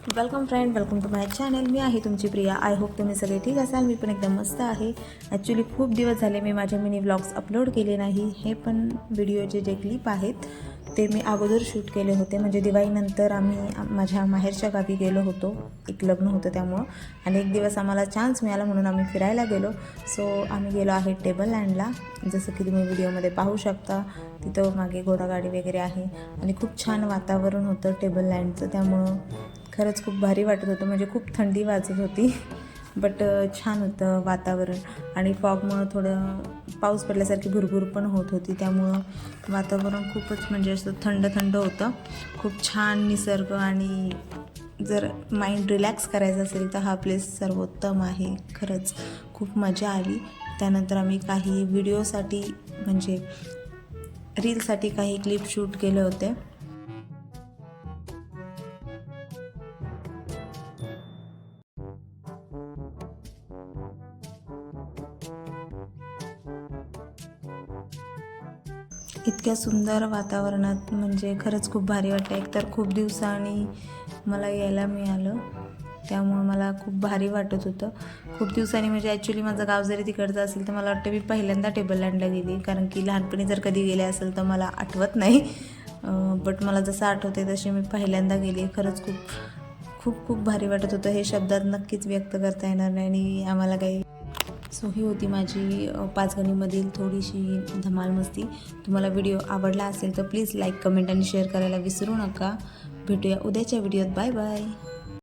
Welcome friend, welcome to my channel. मी आहे तुमची प्रिया. आय होप तुम्ही सगळे ठीक असाल. मी पण एकदम मस्त आहे. ॲक्च्युली खूप दिवस झाले मी माझे मिनी व्लॉग्स अपलोड केले नाही. हे पण व्हिडिओचे जे क्लिप आहेत ते मी अगोदर शूट केले होते. म्हणजे दिवाळीनंतर आम्ही माझ्या माहेरच्या गावी गेलो होतो. एक लग्न होतं त्यामुळं, आणि एक दिवस आम्हाला चान्स मिळाला म्हणून आम्ही फिरायला गेलो. सो आम्ही गेलो आहे टेबल लँडला. जसं की तुम्ही व्हिडिओमध्ये पाहू शकता, तिथं मागे घोडागाडी वगैरे आहे आणि खूप छान वातावरण होतं टेबल लँडचं. त्यामुळं खरंच खूप भारी वाटत होतं. म्हणजे खूप थंडी वाजत होती, बट छान होतं वातावरण. आणि फॉगमुळं थोडं पाऊस पडल्यासारखी भुरभुर पण होत होती. त्यामुळं वातावरण खूपच म्हणजे असं थंड थंड होतं. खूप छान निसर्ग, आणि जर माइंड रिलॅक्स करायचं असेल तर हा प्लेस सर्वोत्तम आहे. खरंच खूप मजा आली. त्यानंतर आम्ही काही व्हिडिओसाठी म्हणजे रीलसाठी काही क्लिप शूट केले होते. इतक्या सुंदर वातावरणात म्हणजे खरंच खूप भारी वाटतं. एकतर खूप दिवसांनी मला यायला मिळालं, त्यामुळं मला खूप भारी वाटत होतं. खूप दिवसांनी म्हणजे ॲक्च्युली माझं गाव जरी तिकडचं असेल तर मला वाटतं मी पहिल्यांदा टेबल लँडला गेली, कारण की लहानपणी जर कधी गेले असेल तर मला आठवत नाही. बट मला जसं आठवते तशी मी पहिल्यांदा गेली. खरंच खूप खूप खूप भारी वाटत होतं. हे शब्दात नक्कीच व्यक्त करता येणार नाही. आणि आम्हाला काही सो ही होती माझी पाचगणीमधील थोडीशी धमाल मस्ती. तुम्हाला व्हिडिओ आवडला असेल तर प्लीज लाईक, कमेंट आणि शेअर करायला विसरू नका. भेटूया उद्याच्या व्हिडिओत. Bye bye.